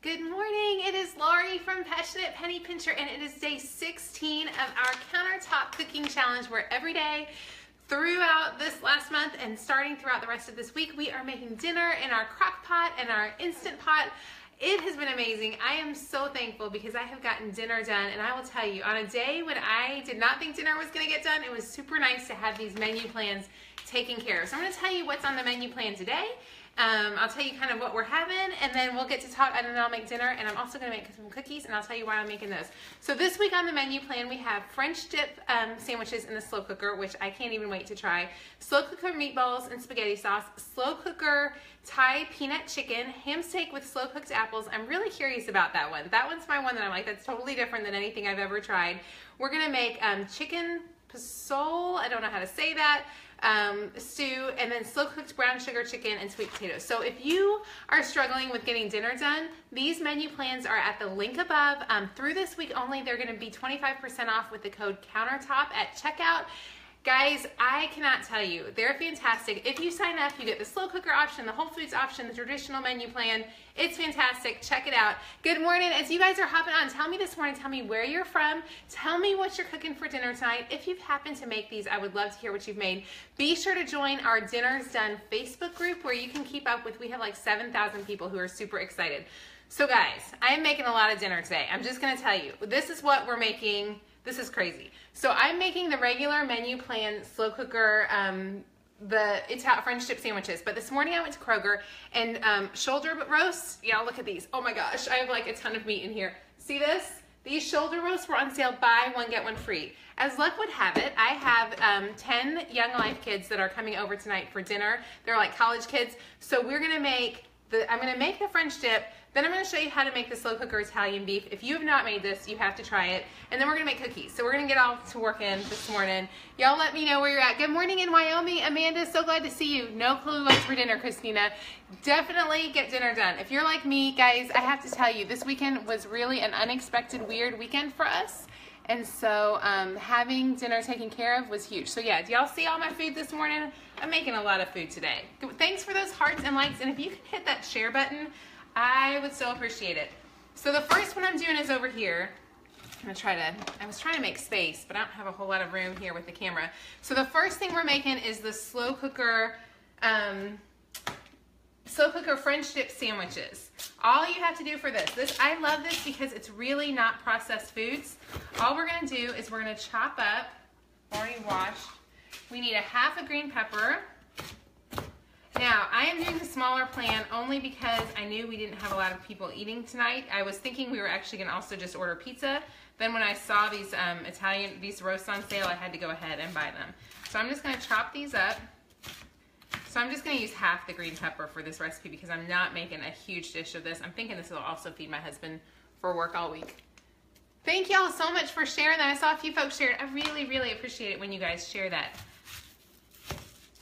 Good morning, it is Lori from Passionate Penny Pincher, and it is day 16 of our countertop cooking challenge, where every day throughout this last month and starting throughout the rest of this week, we are making dinner in our crock pot and our Instant Pot. It has been amazing. I am so thankful because I have gotten dinner done, and I will tell you, on a day when I did not think dinner was going to get done, it was super nice to have these menu plans taken care of. So I'm going to tell you what's on the menu plan today. I'll tell you kind of what we're having, and then we'll get to talk, and then I'll make dinner, and I'm also going to make some cookies, and I'll tell you why I'm making those. So this week on the menu plan, we have French dip sandwiches in the slow cooker, which I can't even wait to try, slow cooker meatballs and spaghetti sauce, slow cooker Thai peanut chicken, ham steak with slow cooked apples. I'm really curious about that one. That one's my one that I'm like, that's totally different than anything I've ever tried. We're going to make chicken pozole, I don't know how to say that, stew, and then slow cooked brown sugar chicken and sweet potatoes. So if you are struggling with getting dinner done, these menu plans are at the link above. Through this week only, they're going to be 25% off with the code COUNTERTOP at checkout. Guys, I cannot tell you, they're fantastic. If you sign up, you get the slow cooker option, the Whole Foods option, the traditional menu plan. It's fantastic. Check it out. Good morning. As you guys are hopping on, tell me this morning, tell me where you're from. Tell me what you're cooking for dinner tonight. If you've happened to make these, I would love to hear what you've made. Be sure to join our Dinner's Done Facebook group, where you can keep up with, we have like 7,000 people who are super excited. So guys, I'm making a lot of dinner today. I'm just going to tell you, this is what we're making. This is crazy. So I'm making the regular menu plan slow cooker, the Italian French dip sandwiches. But this morning I went to Kroger, and shoulder roasts, yeah, look at these. Oh my gosh, I have like a ton of meat in here. See this? These shoulder roasts were on sale, buy one, get one free. As luck would have it, I have 10 Young Life kids that are coming over tonight for dinner. They're like college kids. So we're gonna make I'm gonna make the French dip, then I'm gonna show you how to make the slow cooker Italian beef. If you have not made this, you have to try it. And then we're gonna make cookies. So we're gonna get all to work in this morning. Y'all let me know where you're at. Good morning in Wyoming. Amanda, so glad to see you. No clue what's for dinner, Christina. Definitely get dinner done. If you're like me, guys, I have to tell you, this weekend was really an unexpected, weird weekend for us. And so having dinner taken care of was huge. So yeah, do y'all see all my food this morning? I'm making a lot of food today. Thanks for those hearts and likes. And if you could hit that share button, I would so appreciate it. So the first one I'm doing is over here. I was trying to make space, but I don't have a whole lot of room here with the camera. So the first thing we're making is the slow cooker French dip sandwiches. All you have to do for this, I love this because it's really not processed foods. All we're gonna do is we're gonna chop up, already washed, we need a half a green pepper. Now, I am doing the smaller plan only because I knew we didn't have a lot of people eating tonight. I was thinking we were actually gonna also just order pizza. Then when I saw these these roasts on sale, I had to go ahead and buy them. So I'm just gonna chop these up. So I'm just gonna use half the green pepper for this recipe because I'm not making a huge dish of this. I'm thinking this will also feed my husband for work all week. Thank y'all so much for sharing that. I saw a few folks share it. I really, really appreciate it when you guys share that.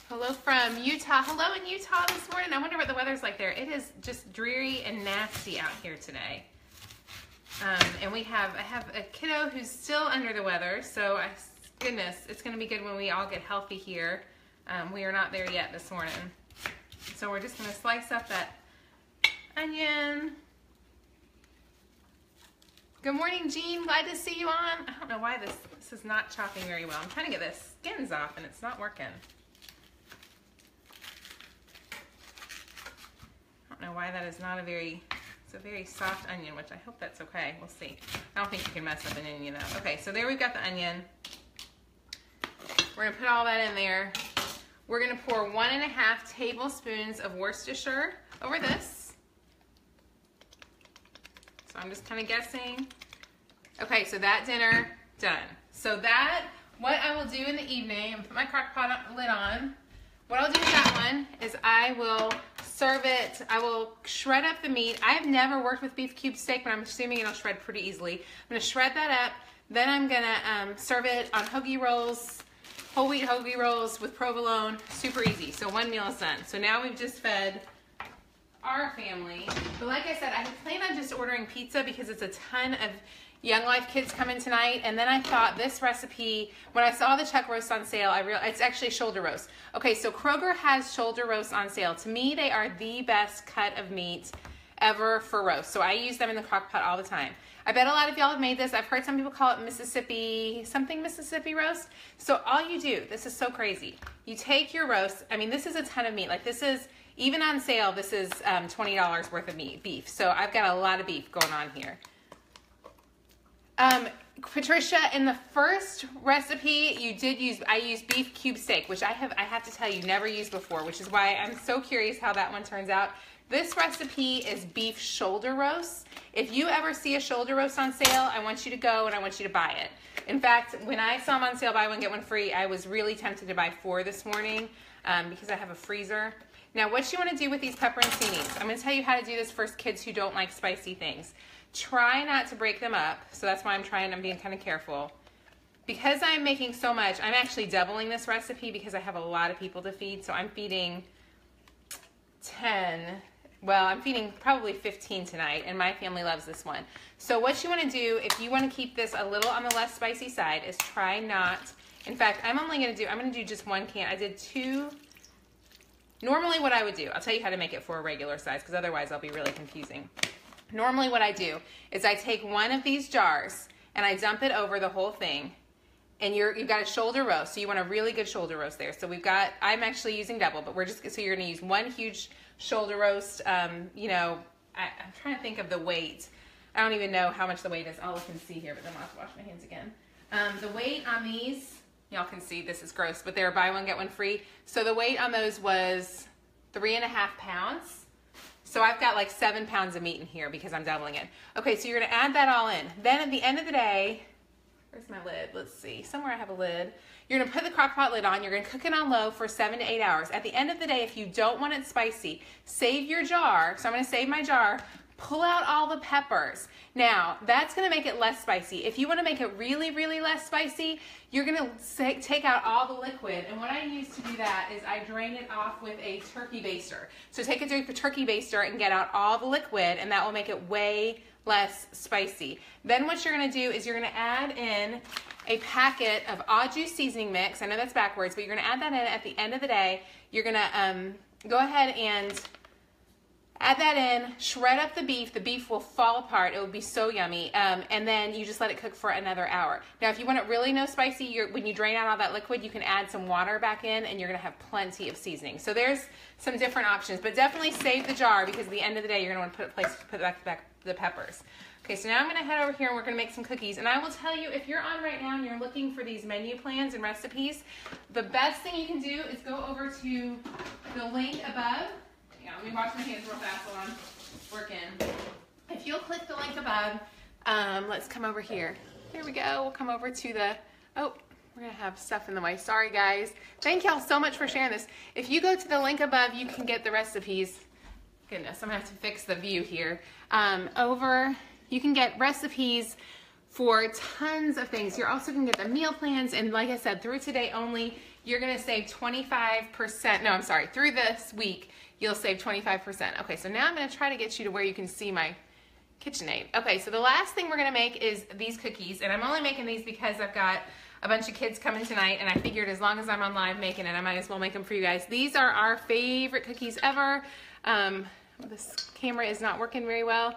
Hello from Utah. Hello in Utah this morning. I wonder what the weather's like there. It is just dreary and nasty out here today. And I have a kiddo who's still under the weather. So goodness, it's gonna be good when we all get healthy here. We are not there yet this morning. So we're just gonna slice up that onion. Good morning, Jean. Glad to see you on. I don't know why this is not chopping very well. I'm trying to get the skins off and it's not working. I don't know why that is not it's a very soft onion, which I hope that's okay. We'll see. I don't think you can mess up an onion though. Okay, so there we've got the onion. We're gonna put all that in there. We're gonna pour 1.5 tablespoons of Worcestershire over this. So I'm just kind of guessing. Okay, so that dinner, done. So what I will do in the evening, I'm gonna put my crock pot lid on. What I'll do with that one is I will serve it, I will shred up the meat. I have never worked with beef cube steak, but I'm assuming it'll shred pretty easily. I'm gonna shred that up. Then I'm gonna serve it on hoagie rolls, whole wheat hoagie rolls with provolone, super easy. So one meal is done. So now we've just fed our family. But like I said, I had planned on just ordering pizza because it's a ton of Young Life kids coming tonight. And then I thought this recipe, when I saw the chuck roast on sale, I realized it's actually shoulder roast. Okay, so Kroger has shoulder roast on sale. To me, they are the best cut of meat ever for roast. So I use them in the crock pot all the time. I bet a lot of y'all have made this. I've heard some people call it Mississippi roast. So all you do, this is so crazy. You take your roast. I mean, this is a ton of meat. Like this is, even on sale, this is $20 worth of beef. So I've got a lot of beef going on here. Patricia, in the first recipe, I used beef cube steak, which I have to tell you, never used before, which is why I'm so curious how that one turns out. This recipe is beef shoulder roast. If you ever see a shoulder roast on sale, I want you to go and I want you to buy it. In fact, when I saw them on sale, buy one, get one free, I was really tempted to buy 4 this morning because I have a freezer. Now, what you want to do with these pepperoncinis, I'm going to tell you how to do this for kids who don't like spicy things. Try not to break them up, so that's why I'm being kind of careful. Because I'm making so much, I'm actually doubling this recipe because I have a lot of people to feed, so I'm feeding 10, well, I'm feeding probably 15 tonight, and my family loves this one. So what you want to do, if you want to keep this a little on the less spicy side, is try not, in fact, I'm going to do just 1 can. I did 2. Normally what I would do, I'll tell you how to make it for a regular size, because otherwise I'll be really confusing. Normally what I do is I take one of these jars and I dump it over the whole thing, and you've got a shoulder roast, so you want a really good shoulder roast there. So I'm actually using double, but so you're gonna use 1 huge shoulder roast. You know, I'm trying to think of the weight. I don't even know how much the weight is. I'll look and see here, but then I'll have to wash my hands again. The weight on these, y'all can see this is gross, but they're buy one, get one free. So the weight on those was 3.5 pounds. So I've got like 7 pounds of meat in here because I'm doubling it. Okay, so you're gonna add that all in. Then at the end of the day, where's my lid? Let's see, somewhere I have a lid. You're gonna put the crock pot lid on. You're gonna cook it on low for 7 to 8 hours. At the end of the day, if you don't want it spicy, save your jar. So I'm gonna save my jar. Pull out all the peppers. Now, that's gonna make it less spicy. If you wanna make it really, really less spicy, you're gonna take out all the liquid. And what I use to do that is I drain it off with a turkey baster. So take a turkey baster and get out all the liquid, and that will make it way less spicy. Then what you're gonna do is you're gonna add in a packet of au jus seasoning mix. I know that's backwards, but you're gonna add that in at the end of the day. You're gonna go ahead and add that in, shred up the beef. The beef will fall apart. It will be so yummy. And then you just let it cook for another hour. Now, if you want it really no spicy, when you drain out all that liquid, you can add some water back in, and you're gonna have plenty of seasoning. So there's some different options, but definitely save the jar because at the end of the day, you're gonna want to put back the peppers. Okay, so now I'm gonna head over here and we're gonna make some cookies. And I will tell you, if you're on right now and you're looking for these menu plans and recipes, the best thing you can do is go over to the link above. Yeah, let me wash my hands real fast while I'm working. If you'll click the link above, let's come over here. Here we go. We'll come over to the, oh, we're going to have stuff in the way. Sorry, guys. Thank y'all so much for sharing this. If you go to the link above, you can get the recipes. Goodness, I'm going to have to fix the view here. You can get recipes for tons of things. You're also going to get the meal plans. And like I said, through today only, you're going to save 25%. No, I'm sorry. Through this week, you'll save 25%. Okay, so now I'm going to try to get you to where you can see my KitchenAid. Okay, so the last thing we're going to make is these cookies. And I'm only making these because I've got a bunch of kids coming tonight, and I figured as long as I'm on live making it, I might as well make them for you guys. These are our favorite cookies ever. This camera is not working very well.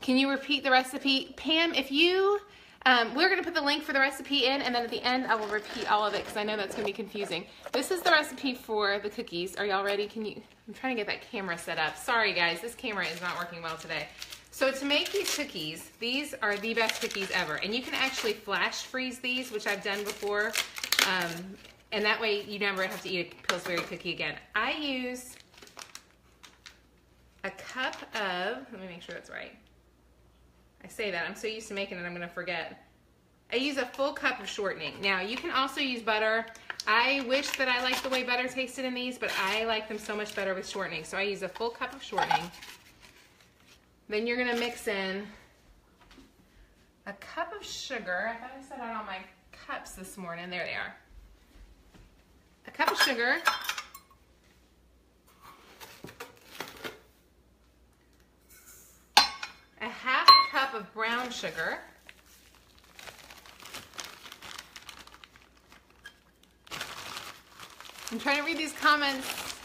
Can you repeat the recipe? Pam, if you, we're going to put the link for the recipe in, and then at the end I will repeat all of it because I know that's going to be confusing. This is the recipe for the cookies. Are y'all ready? I'm trying to get that camera set up. Sorry guys, this camera is not working well today. So to make these cookies, these are the best cookies ever. And you can actually flash freeze these, which I've done before. And that way you never have to eat a Pillsbury cookie again. I use a cup of, let me make sure that's right. I say that, I'm so used to making it, I'm gonna forget. I use a full cup of shortening. Now, you can also use butter. I wish that I liked the way butter tasted in these, but I like them so much better with shortening. So I use a full cup of shortening. Then you're gonna mix in a cup of sugar. I thought I set out all my cups this morning. There they are. A cup of sugar. A half cup of brown sugar. I'm trying to read these comments.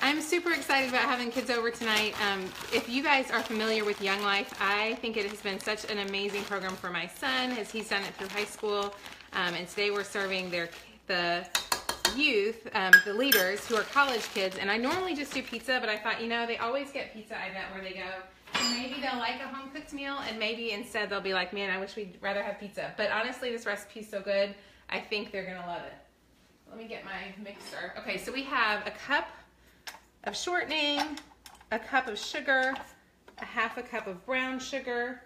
I'm super excited about having kids over tonight. If you guys are familiar with Young Life, I think it has been such an amazing program for my son as he's done it through high school. And today we're serving the youth, the leaders who are college kids. And I normally just do pizza, but I thought, you know, they always get pizza, I bet, where they go. So maybe they'll like a home-cooked meal, and maybe instead they'll be like, man, I wish we'd rather have pizza. But honestly, this recipe's so good, I think they're gonna love it. Let me get my mixer. Okay, so we have a cup of shortening, a cup of sugar, a half a cup of brown sugar.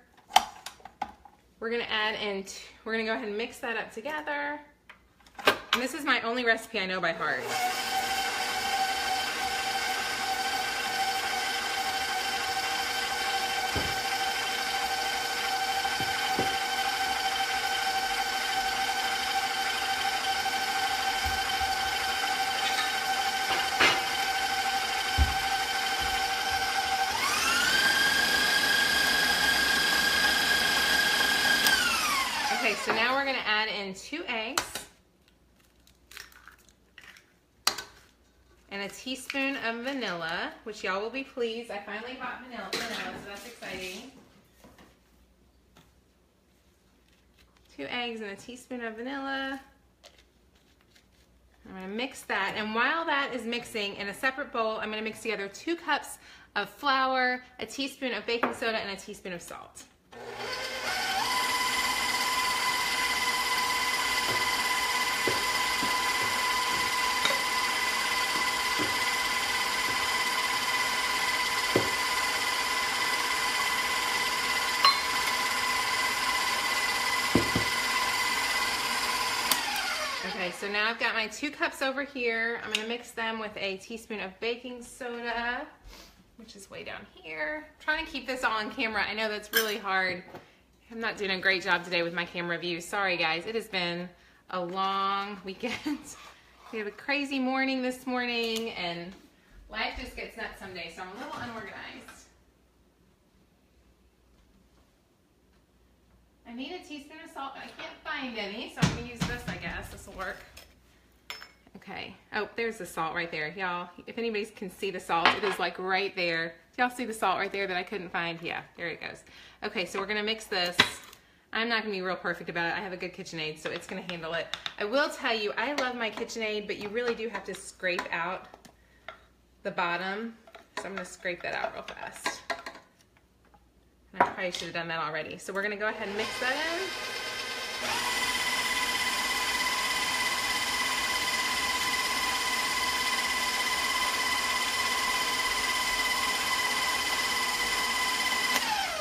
We're gonna add in, we're gonna go ahead and mix that up together. And this is my only recipe I know by heart. Okay, so now we're gonna add in 2 eggs and a teaspoon of vanilla, which y'all will be pleased. I finally bought vanilla, so that's exciting. 2 eggs and a teaspoon of vanilla. I'm gonna mix that, and while that is mixing, in a separate bowl, I'm gonna mix together 2 cups of flour, a teaspoon of baking soda, and a teaspoon of salt. Okay, so now I've got my 2 cups over here. I'm gonna mix them with a teaspoon of baking soda, which is way down here. I'm trying to keep this all on camera. I know that's really hard. I'm not doing a great job today with my camera view. Sorry guys, it has been a long weekend. We have a crazy morning this morning, and life just gets nuts some days, so I'm a little unorganized. I need a teaspoon of salt, but I can't find any, so I'm gonna use this, I guess. This will work. Okay. Oh, there's the salt right there. Y'all, if anybody can see the salt, it is like right there. Y'all see the salt right there that I couldn't find? Yeah, there it goes. Okay, so we're gonna mix this. I'm not gonna be real perfect about it. I have a good KitchenAid, so it's gonna handle it. I will tell you, I love my KitchenAid, but you really do have to scrape out the bottom. So I'm gonna scrape that out real fast. I probably should have done that already. So we're gonna go ahead and mix that in.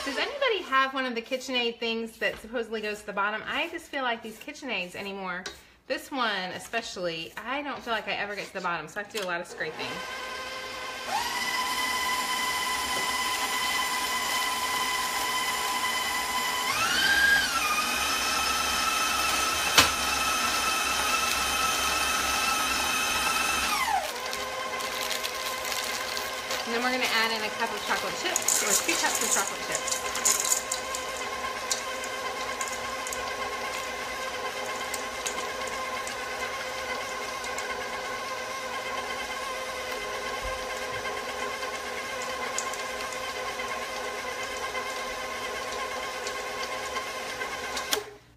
Does anybody have one of the KitchenAid things that supposedly goes to the bottom? I just feel like these KitchenAids anymore, this one especially, I don't feel like I ever get to the bottom, so I have to do a lot of scraping. And then we're going to add in a cup of chocolate chips, or 2 cups of chocolate chips.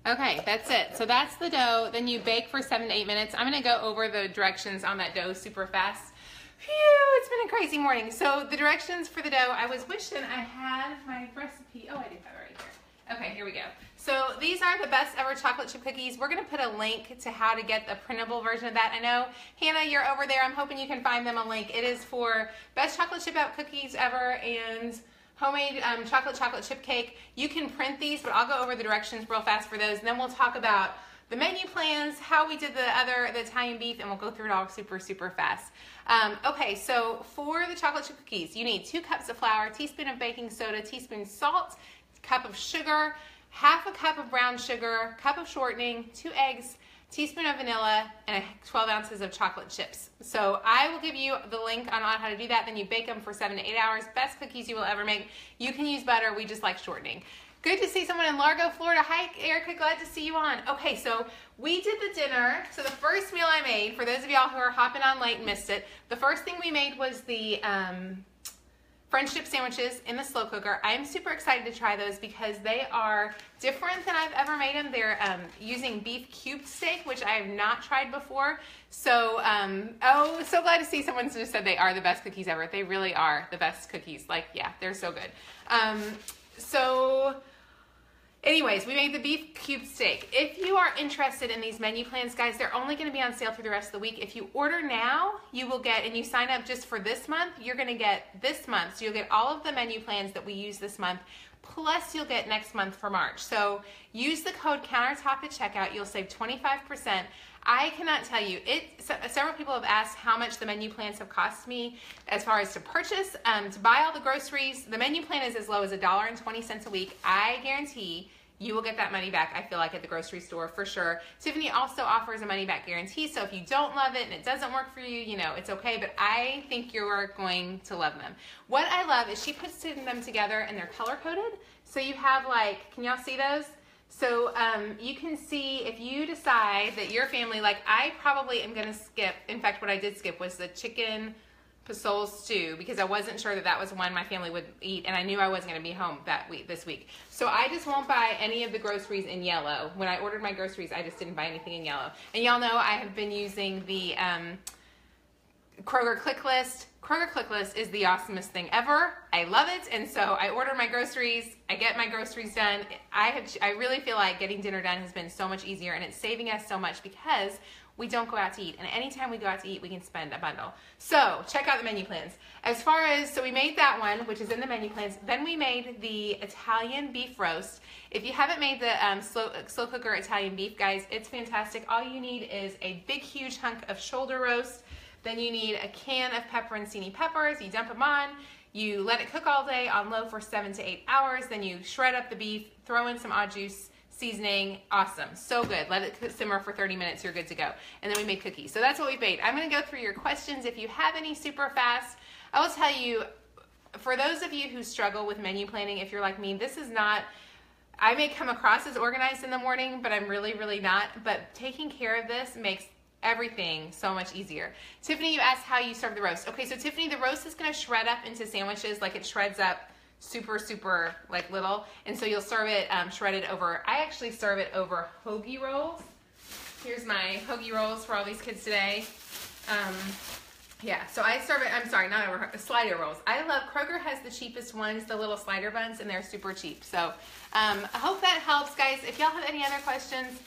Okay, that's it. So that's the dough. Then you bake for 7 to 8 minutes. I'm going to go over the directions on that dough super fast. Phew, it's been a crazy morning. So the directions for the dough, I was wishing I had my recipe. Oh, I do have it right here. Okay, here we go. So these are the best ever chocolate chip cookies. We're gonna put a link to how to get the printable version of that. I know, Hannah, you're over there. I'm hoping you can find them a link. It is for best chocolate chip out cookies ever and homemade chocolate chip cake. You can print these, but I'll go over the directions real fast for those, and then we'll talk about the menu plans, how we did the Italian beef, and we'll go through it all super fast. Okay, so for the chocolate chip cookies, you need 2 cups of flour, teaspoon of baking soda, teaspoon salt, cup of sugar, half a cup of brown sugar, cup of shortening, 2 eggs, teaspoon of vanilla, and 12 ounces of chocolate chips. So I will give you the link on how to do that. Then you bake them for 7 to 8 hours. Best cookies you will ever make. You can use butter. We just like shortening. Good to see someone in Largo, Florida. Hi, Erica. Glad to see you on. Okay, so we did the dinner. So the first meal I made, for those of y'all who are hopping on late and missed it, the first thing we made was the French dip sandwiches in the slow cooker. I'm super excited to try those because they are different than I've ever made them. They're using beef cubed steak, which I have not tried before. So, oh, so glad to see someone just said they are the best cookies ever. They really are the best cookies. Like, yeah, they're so good. Anyways, we made the beef cube steak. If you are interested in these menu plans, guys, they're only going to be on sale through the rest of the week. If you order now, you will get, and you sign up just for this month, you're going to get this month. So you'll get all of the menu plans that we use this month, plus you'll get next month for March. So use the code Countertop at checkout. You'll save 25%. I cannot tell you, several people have asked how much the menu plans have cost me as far as to purchase, to buy all the groceries. The menu plan is as low as $1.20 a week. I guarantee you will get that money back, I feel like, at the grocery store for sure. Tiffany also offers a money back guarantee, so if you don't love it and it doesn't work for you, you know, it's okay, but I think you're going to love them. What I love is she puts them together and they're color coded. So you have like, can y'all see those? So you can see if you decide that your family, like I probably am going to skip, in fact what I did skip was the chicken pasole stew because I wasn't sure that that was one my family would eat and I knew I wasn't going to be home this week. So I just won't buy any of the groceries in yellow. When I ordered my groceries, I just didn't buy anything in yellow. And y'all know I have been using the Kroger Click List. Kroger Click List is the awesomest thing ever. I love it, and so I order my groceries. I get my groceries done. I really feel like getting dinner done has been so much easier, and it's saving us so much because we don't go out to eat. And anytime we go out to eat, we can spend a bundle. So check out the menu plans. As far as, so we made that one, which is in the menu plans. Then we made the Italian beef roast. If you haven't made the slow cooker Italian beef, guys, it's fantastic. All you need is a big, huge hunk of shoulder roast. Then you need a can of pepperoncini peppers. You dump them on. You let it cook all day on low for 7 to 8 hours. Then you shred up the beef, throw in some au jus, seasoning. Awesome. So good. Let it simmer for 30 minutes. You're good to go. And then we made cookies. So that's what we made. I'm going to go through your questions. If you have any super fast, I will tell you, for those of you who struggle with menu planning, if you're like me, this is not, I may come across as organized in the morning, but I'm really, really not. But taking care of this makes everything so much easier. Tiffany, you asked how you serve the roast. Okay, so Tiffany, the roast is going to shred up into sandwiches, like it shreds up super like little, and so you'll serve it shredded over, I actually serve it over hoagie rolls. Here's my hoagie rolls for all these kids today. Yeah, so I serve it, I'm sorry, not over, slider rolls. I love, Kroger has the cheapest ones, the little slider buns, and they're super cheap. So I hope that helps, guys. If y'all have any other questions,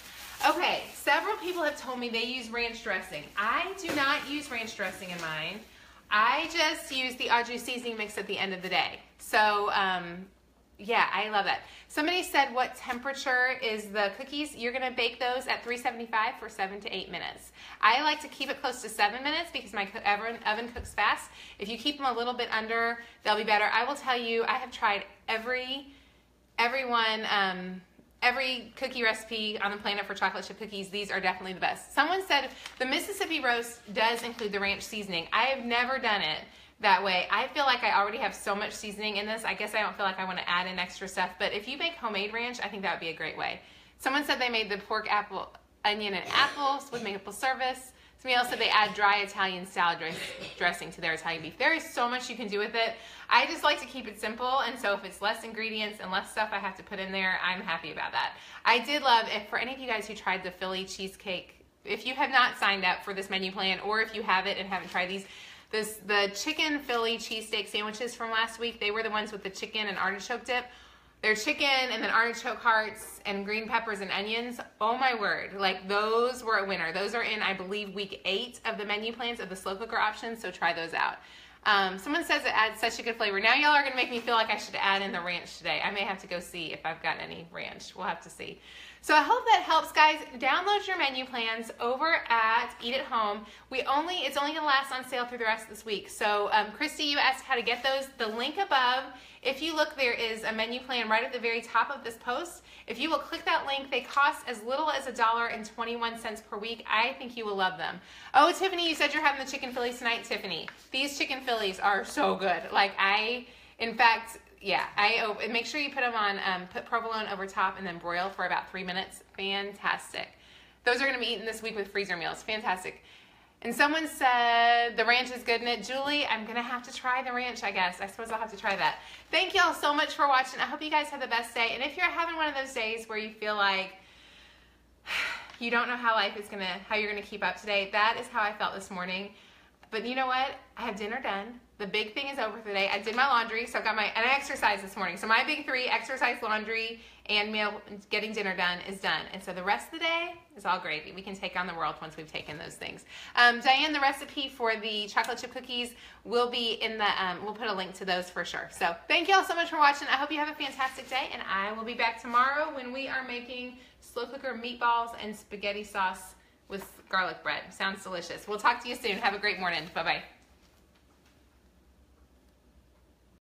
okay, several people have told me they use ranch dressing. I do not use ranch dressing in mine. I just use the au jus seasoning mix at the end of the day. So, yeah, I love that. Somebody said, what temperature is the cookies? You're going to bake those at 375 for 7 to 8 minutes. I like to keep it close to 7 minutes because my oven cooks fast. If you keep them a little bit under, they'll be better. I will tell you, I have tried every cookie recipe on the planet for chocolate chip cookies. These are definitely the best. Someone said the Mississippi roast does include the ranch seasoning. I have never done it that way. I feel like I already have so much seasoning in this. I guess I don't feel like I want to add in extra stuff, but if you make homemade ranch, I think that would be a great way. Someone said they made the pork, apple, onion, and apples with maple service. Somebody else said they add dry Italian salad dressing to their Italian beef. There is so much you can do with it. I just like to keep it simple, and so if it's less ingredients and less stuff I have to put in there, I'm happy about that. I did love, if for any of you guys who tried the Philly cheesecake, if you have not signed up for this menu plan, or if you have it and haven't tried these, the chicken Philly cheesesteak sandwiches from last week, they were the ones with the chicken and artichoke dip. They're chicken and then artichoke hearts and green peppers and onions. Oh my word, like those were a winner. Those are in, I believe, week 8 of the menu plans of the slow cooker options, so try those out. Someone says it adds such a good flavor. Now y'all are gonna make me feel like I should add in the ranch today. I may have to go see if I've got any ranch. We'll have to see. So I hope that helps, guys. Download your menu plans over at Eat at Home. It's only gonna last on sale through the rest of this week. So Christy, you asked how to get those. The link above, if you look, there is a menu plan right at the very top of this post. If you will click that link, they cost as little as $1.21 per week. I think you will love them. Oh, Tiffany, you said you're having the chicken Phillies tonight, Tiffany. These chicken Phillies are so good. Like in fact, Yeah, make sure you put them on, put provolone over top and then broil for about 3 minutes. Fantastic. Those are going to be eaten this week with freezer meals. Fantastic. And someone said the ranch is good in it. Julie, I'm going to have to try the ranch, I guess. I suppose I'll have to try that. Thank y'all so much for watching. I hope you guys have the best day. And if you're having one of those days where you feel like you don't know how how you're going to keep up today, that is how I felt this morning. But you know what? I have dinner done. The big thing is over for the day. I did my laundry, so I've got and I exercised this morning. So my big 3, exercise, laundry, and meal, getting dinner done is done. And so the rest of the day is all gravy. We can take on the world once we've taken those things. Diane, the recipe for the chocolate chip cookies will be in the, we'll put a link to those for sure. So thank you all so much for watching. I hope you have a fantastic day, and I will be back tomorrow when we are making slow cooker meatballs and spaghetti sauce with garlic bread. Sounds delicious. We'll talk to you soon. Have a great morning. Bye-bye.